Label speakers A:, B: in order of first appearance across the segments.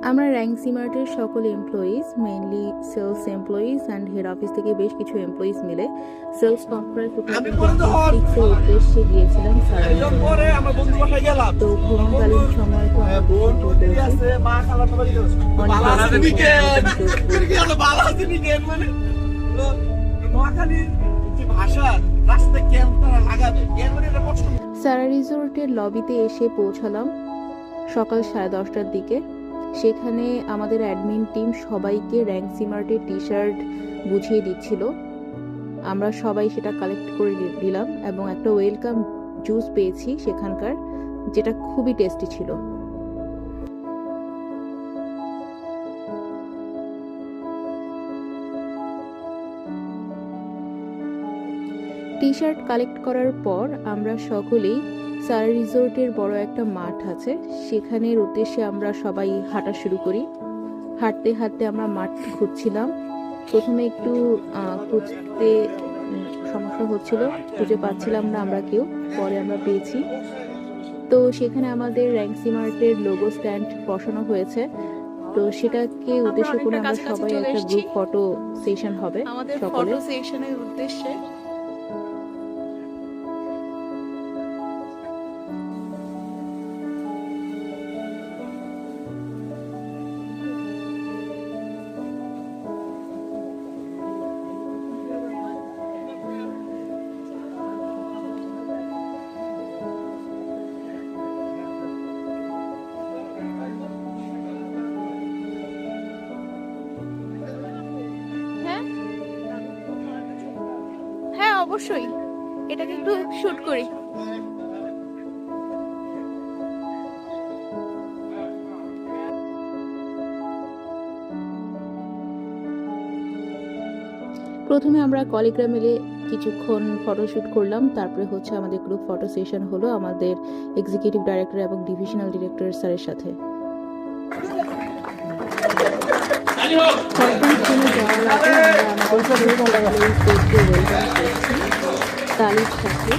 A: আমরা র্যাঙ্ক সিমার্টের সকল employees, mainly sales employees and head office থেকে বেশ কিছু এমপ্লয়িজ মিলে সেলস কনফারেন্স উদ্দেশ্যে গিয়েছিলাম। তো ভ্রমণকালীন সময় তো সারা রিসোর্টের লবিতে এসে পৌঁছালাম সকাল 10:30টার দিকে। সেখানে আমাদের অ্যাডমিন টিম সবাইকে র্যাঙ্ক সিমার্টের টি শার্ট বুঝিয়ে দিচ্ছিল। আমরা সবাই সেটা কালেক্ট করে দিলাম এবং একটা ওয়েলকাম জুস পেয়েছি সেখানকার, যেটা খুবই টেস্টি ছিল। টি শার্ট কালেক্ট করার পর আমরা সকলেই সারা রিসোর্টের বড় একটা মাঠ আছে, সেখানের উদ্দেশ্যে আমরা সবাই হাঁটা শুরু করি। হাঁটতে হাঁটতে আমরা মাঠ খুঁজছিলাম। প্রথমে একটু খুঁজতে সমস্যা হচ্ছিল, খুঁজে পাচ্ছিলাম না আমরা কেউ, পরে আমরা পেয়েছি। তো সেখানে আমাদের র্যাঙ্ক সিমার্টের লোগো স্ট্যান্ড বসানো হয়েছে। তো সেটাকে উদ্দেশ্য করে আমরা সবাই একটা গ্রুপ ফটো সেশন হবে সকলে সেশনের উদ্দেশ্যে। হ্যাঁ অবশ্যই, এটা কিন্তু শুট করি। প্রথমে আমরা কলিগরা মিলে কিছুক্ষণ ফটোশুট করলাম, তারপরে হচ্ছে আমাদের গ্রুপ ফটো সেশন হলো আমাদের এক্সিকিউটিভ ডাইরেক্টর এবং ডিভিশনাল ডিরেক্টর স্যারের সাথে। তালির সাথে,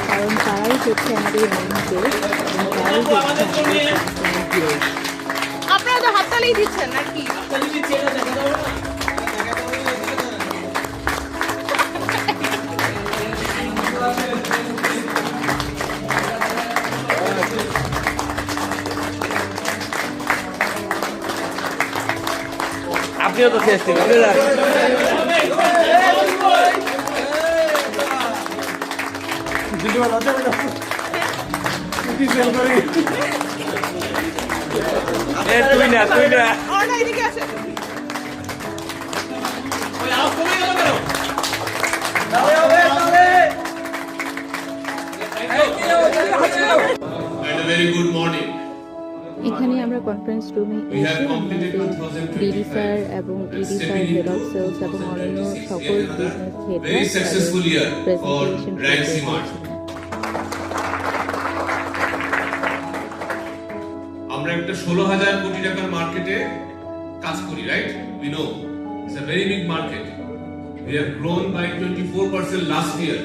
A: কারণ তারাই হচ্ছে আমাদের আপনারা তো হাততালি দিচ্ছেন নাকি?
B: আপনিও তো চেষ্টা করেন। তুই না
A: এখানে আমরা কনফারেন্স রুমে এসে ডিডি স্যার এবং ED sir, head of sales এবং অন্যান্য সকল বিজনেস হেডরা প্রেজেন্টেশন
C: আমরা একটা 16,000 কোটি টাকার মার্কেটে কাজ করি, right? We know it's a very big market. We have grown by 24% last year.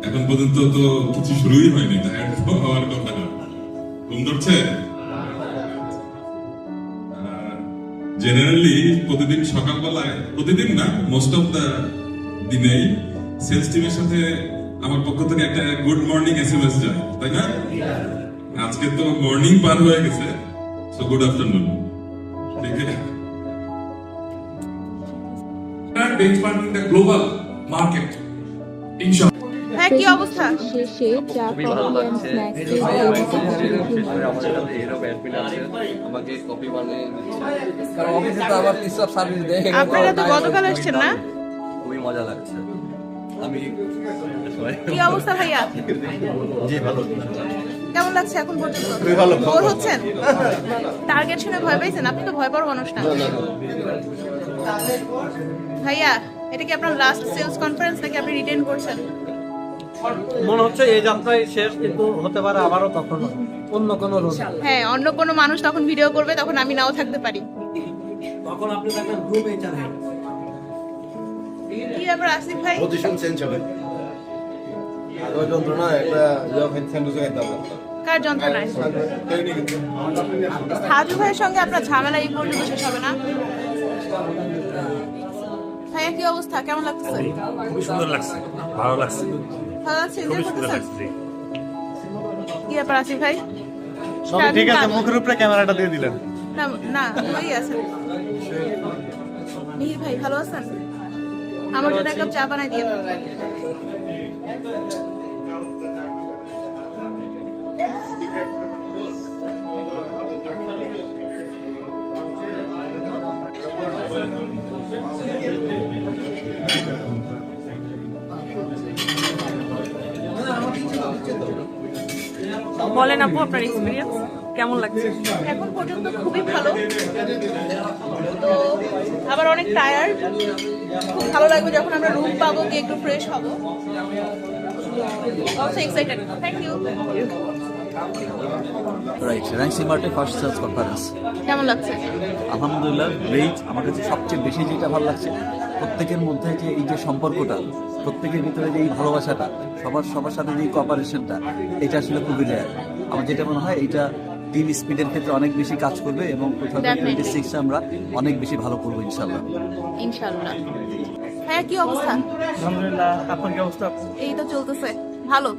D: এখন পর্যন্ত তো কিছু শুরুই হয়নি, তাই হওয়ার কথা না। ঘুম ধরছে? জেনারেলি প্রতিদিন সকালবেলায়, প্রতিদিন না, মোস্ট অফ দ্য দিনেই সেলস টিমের সাথে আমার পক্ষ থেকে একটা গুড মর্নিং এসএমএস যায়, তাই না? আজকে তো মর্নিং পার হয়ে গেছে, সো গুড আফটারনুন। ঠিক আছে,
C: benchmarking the global market. Inshallah.
A: হ্যাঁ, কি অবস্থা? শেষে চা, কফি এন্ড স্ন্যাক্স
B: আমাকে কফি বানিয়ে দিচ্ছে, কারণ অফিসে তো আবার পিস অফ সার্ভিস দেয়।
A: আপনারা তো গতকাল আসছেন না?
B: খুবই মজা লাগছে। আমি
A: কি অবস্থা ভাইয়া?
B: জি ভালো।
A: কেমন লাগছে এখন পর্যন্ত? খুবই ভালো। বোর হচ্ছেন? টার্গেট শুনে ভয় পাইছেন? আপনি তো ভয় পাওয়ার মানুষ না। ভাইয়া, এটা কি আপনার লাস্ট সেলস কনফারেন্স নাকি আপনি রিটেন করছেন?
E: মনে হচ্ছে এই যাত্রায় শেষ, কিন্তু হতে পারে আবারও তখন অন্য কোনো রোল।
A: হ্যাঁ, অন্য কোনো মানুষ তখন ভিডিও করবে, তখন আমি নাও থাকতে পারি।
E: তখন আপনি দেখবেন গ্রুপ এইচআর হেড।
A: কি ব্যাপার আসিফ ভাই?
F: পজিশন চেঞ্জ হবে।
B: ওই যন্ত্রণা একটা স্যান্ডউইচ খাইতে হবে।
F: কার যন্ত্রণায়? সাজু ভাইয়ের সঙ্গে আপনার ঝামেলা এই পর্যন্ত শেষ হবে না? ভাইয়া কি অবস্থা, কেমন লাগতেছে?
G: খুবই সুন্দর লাগছে, ভালো লাগছে,
F: ভালো লাগছে,
G: খুবই
F: এনজয়
G: সুন্দর
F: করতেছেন?
G: লাগছে।
F: কি ব্যাপার আসিফ ভাই?
E: সবই ঠিক আছে, মুখের উপরে ক্যামেরাটা দিয়ে দিলেন।
F: না না, ওই আছেন। মিহির ভাই ভালো আছেন? আমার জন্য এক কাপ চা বানাই দিয়ে।
H: বলেন আপু, আপনার এক্সপিরিয়েন্স কেমন লাগছে?
F: এখন পর্যন্ত খুবই ভালো, তো আবার অনেক টায়ার্ড। খুব ভালো লাগবে যখন আমরা রুম পাবো, গিয়ে একটু ফ্রেশ হবো। Also excited. Thank you.
I: Right, র্যাঙ্কসি মার্টে ফার্স্ট সেলস কনফারেন্স
F: কেমন লাগছে?
I: আলহামদুলিল্লাহ গ্রেট। আমার কাছে সবচেয়ে বেশি যেটা ভালো লাগছে, প্রত্যেকের মধ্যে যে এই যে সম্পর্কটা, প্রত্যেকের ভিতরে যে এই ভালোবাসাটা, সবার সাথে যে কোঅপারেশনটা, এটা আসলে খুবই রেয়ার। আমার যেটা মনে হয় এটা টিম স্পিডের ক্ষেত্রে অনেক বেশি কাজ করবে এবং 2026 আমরা অনেক বেশি ভালো করবো ইনশাল্লাহ।
F: ইনশাআল্লাহ। হ্যাঁ, কি অবস্থা?
E: আলহামদুলিল্লাহ, আপনার কি অবস্থা?
F: এই তো চলতেছে ভালো।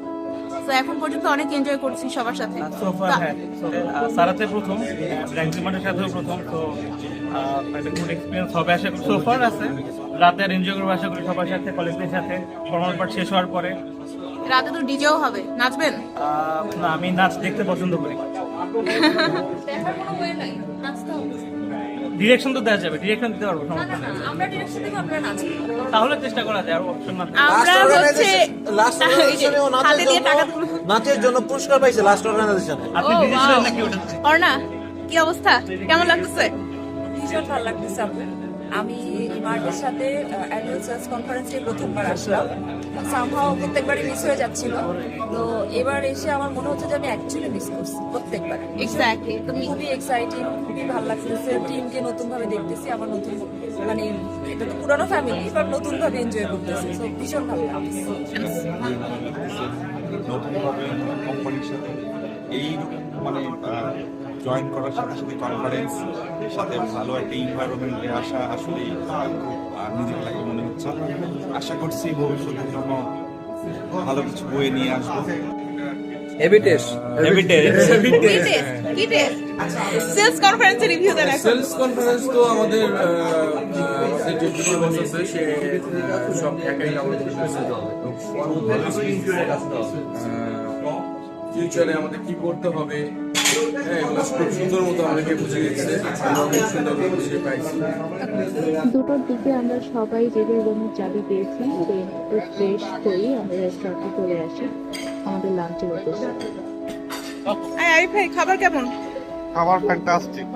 F: তো এখন পর্যন্ত অনেক এনজয় করছি সবার সাথে।
E: সোফার, হ্যাঁ, সারাতে প্রথম, র্যাঙ্কসি মার্টের সাথেও প্রথম, তো একটা গুড এক্সপিরিয়েন্স হবে আশা করি। সোফার আছে, রাতে আর এনজয় করবো আশা করি সবার সাথে, কলেজের সাথে। ফর্মাল পার্ট শেষ হওয়ার পরে
F: রাতে তো ডিজেও হবে, নাচবেন?
E: না, আমি নাচ দেখতে পছন্দ করি।
F: দেখার কোনো ওয়ে নাই, নাচতে হবে।
E: ডিরেকশন তো দেওয়া যাবে, ডিরেকশন দিতে পারবো,
F: না
E: সমস্যা
F: না
E: নেই।
F: না, আমরা ডিরেকশন থেকে আমরা নাচবো।
E: তাহলে চেষ্টা করা যায়, আর অপশন না থাকে।
F: আমরা হচ্ছে হাতে দিয়ে টাকা তুলবো।
J: নাচের জন্য পুরস্কার পাইছে লাস্ট অর্গানাইজেশনে।
E: আপনি
F: ও,
E: ডিরেকশন
F: wow.
E: নাকি ওটা?
F: অর্ণা, কি অবস্থা, কেমন লাগতেছে?
H: ভীষণ ভালো লাগতেছে আপু। আমি ইমার্টের সাথে অ্যানুয়াল সেলস কনফারেন্সে প্রথমবার আসলাম। সামহাও প্রত্যেকবারই মিস হয়ে যাচ্ছিল, তো এবার এসে আমার মনে হচ্ছে যে আমি অ্যাকচুয়ালি মিস করছি প্রত্যেকবার।
F: এক্স্যাক্টলি। তুমি
H: খুবই এক্সাইটিং, খুবই ভালো লাগতেছে। টিমকে নতুন ভাবে দেখতেছি, আমার নতুন, মানে এটা তো পুরানো ফ্যামিলি, বাট নতুন ভাবে এনজয় করতেছি। তো ভীষণ ভালো লাগতেছে।
K: নতুনভাবে কোম্পানির সাথে এই মানে জয়েন করার সাথে সাথে কনফারেন্স সাথে ভালো একটা এনভায়রনমেন্টে আসা আসলেই নিজের লাগে মনে হচ্ছে। আশা করছি ভবিষ্যতের জন্য ভালো কিছু বয়ে নিয়ে আসবো।
B: Heavy test.
F: কি টেস্ট? সেলস কনফারেন্সের রিভিউ দেন এখন।
B: সেলস কনফারেন্স তো আমাদের যে ডিপার্টমেন্ট আছে সে সব একাই আমাদের ফিউচারে আমাদের কি করতে হবে, হ্যাঁ, এগুলো খুব সুন্দর মতো আমাদেরকে বুঝে গেছে, আমরা খুব সুন্দর বুঝে পাইছি।
A: দুটোর দিকে আমরা সবাই যে যে রুমের চাবি পেয়েছি, একটু ফ্রেশ করি, আমরা রেস্টুরেন্টে চলে আসি আমাদের লাঞ্চের উদ্দেশ্যে।
F: আরিফ ভাই, খাবার কেমন?
J: খাবার ফ্যান্টাস্টিক।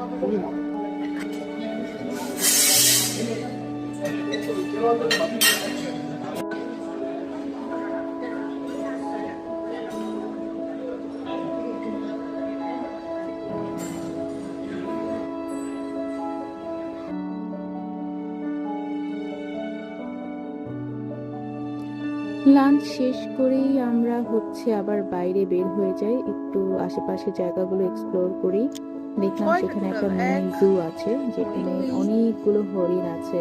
A: লাঞ্চ শেষ করেই আমরা আবার বাইরে বের হয়ে যাই, একটু আশেপাশে জায়গাগুলো এক্সপ্লোর করি। দেখলাম সেখানে একটা মিনি জু আছে, যেখানে অনেকগুলো হরিণ আছে।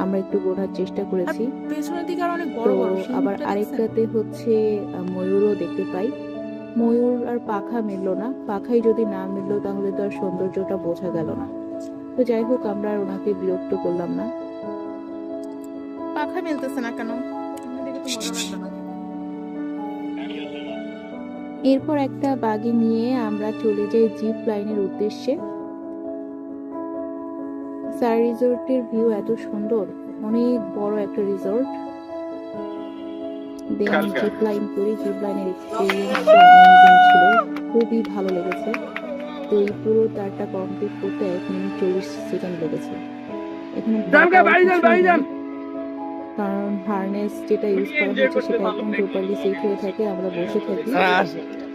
A: আমরা একটু গোনার চেষ্টা করেছি।
F: পেছনের দিকে আর অনেক
A: তো
F: বড় বড়
A: আবার আরেকটাতে ময়ূরও দেখতে পাই। ময়ূর আর পাখা মিললো না, পাখাই যদি না মিললো তাহলে তো আর সৌন্দর্যটা বোঝা গেল না। তো যাই হোক, আমরা আর ওনাকে বিরক্ত করলাম না।
F: পাখা মিলতেছে না কেন?
A: এরপর একটা বাগি নিয়ে আমরা চলে যাই জিপ লাইনের উদ্দেশ্যে। সার রিসোর্টের ভিউ এত সুন্দর, অনেক বড় একটা রিসোর্ট। দেন জিপ লাইন করি, জিপ লাইনের এক্সপিরিয়েন্স ছিল, খুবই ভালো লেগেছে। তো এই পুরো তারটা কমপ্লিট করতে 1 মিনিট 40 সেকেন্ড লেগেছে। এখানে কারণ হারনেস যেটা ইউজ করা হচ্ছে সেটা একদম টোটালি সেফ হয়ে থাকে, আমরা বসে থাকি।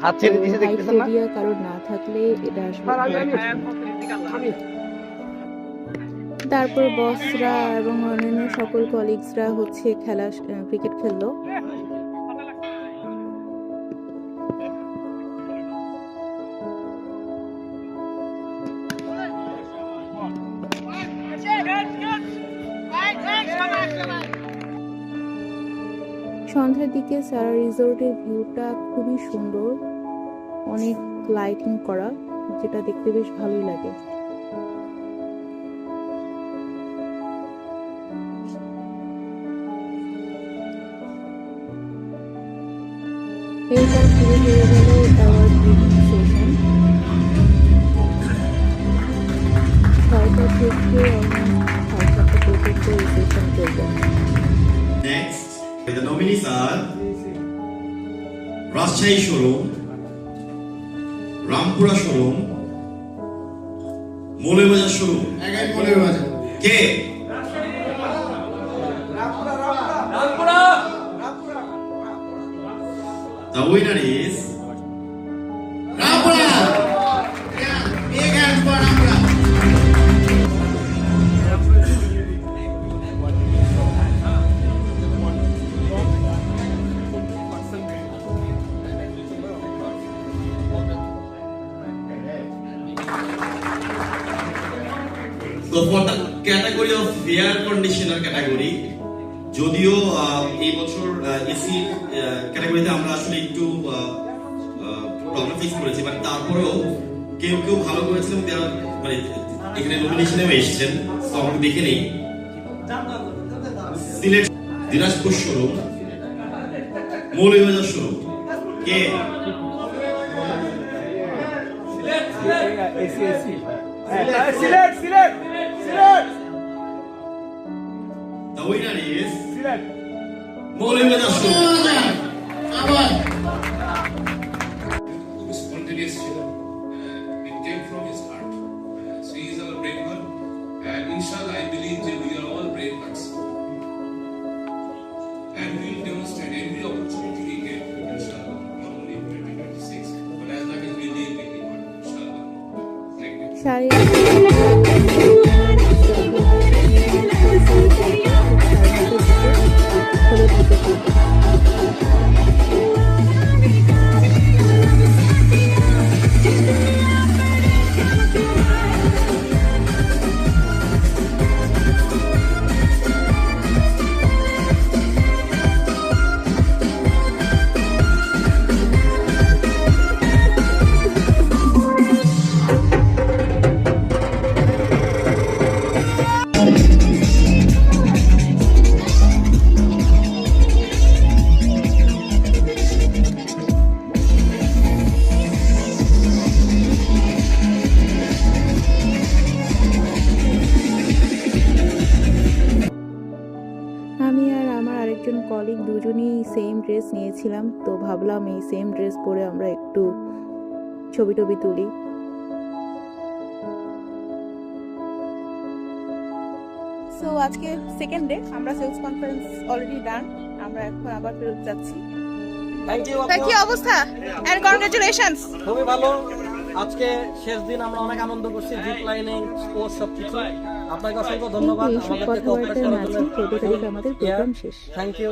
J: হাত ছেড়ে দিয়েছে, দেখতেছেন না?
A: হাইফোবিয়া কারোর না থাকলে এটা আসলে। তারপর বসরা এবং অন্যান্য সকল কলিগসরা ক্রিকেট খেললো। সন্ধ্যার দিকে সারা রিসোর্টের ভিউটা খুবই সুন্দর, অনেক লাইটিং করা, যেটা দেখতে বেশ ভালোই লাগে। এরপর শুরু হয়ে গেল অ্যাওয়ার্ড গিভিং সেশন। 6টা থেকে অলমোস্ট 7টা পর্যন্ত এই সেশন চলবে।
L: Next, the nominees are Rajshahi Showroom, Rampura Showroom, Molebazar Showroom. Ke? The winner is Rampura. Yeah, big hands for Rampura. So for the category of air conditioner category, যদিও এই বছর AC ক্যাটাগরিতে আমরা আসলে একটু প্রবলেম ফেস করেছি, but তারপরেও কেউ কেউ ভালো করেছেন, মানে এখানে নমিনেশনে এসেছেন, তো আমরা দেখে নেই। Sylhet Dinajpur showroom, Moulvibazar showroom, K? The winner is Molebazar Showroom.
C: Spontaneous ছিল, it came from his heart. She is our brave girl, and inshallah I believe that we are all brave hearts, and we will demonstrate every opportunity we get, inshallah, not only in 2026, but as long as we live in Iman, inshallah. Thank you.
A: আমি আর আমার আরেকজন colleague দুজনেই same dress নিয়েছিলাম, তো ভাবলাম এই same dress পরে আমরা একটু ছবি টবি তুলি।
F: সো আজকে সেকেন্ড ডে, আমরা সেলস কনফারেন্স অলরেডি ডান, আমরা এখন আবার ফেরত যাচ্ছি। কি অবস্থা এন্ড কংগ্রাচুলেশনস।
J: খুবই ভালো। আজকে শেষ দিন, আমরা অনেক আনন্দ করছি, জিপ লাইনিং, স্পোর্টস সবকিছু। আপনাকে অসংখ্য ধন্যবাদ
A: এইসব
J: আমাদেরকে
A: কথাবার্তার
J: কোঅপারেট করার
A: মাঝে
J: জন্য।
A: 14 তারিখ আমাদের প্রোগ্রাম শেষ।
J: Thank you.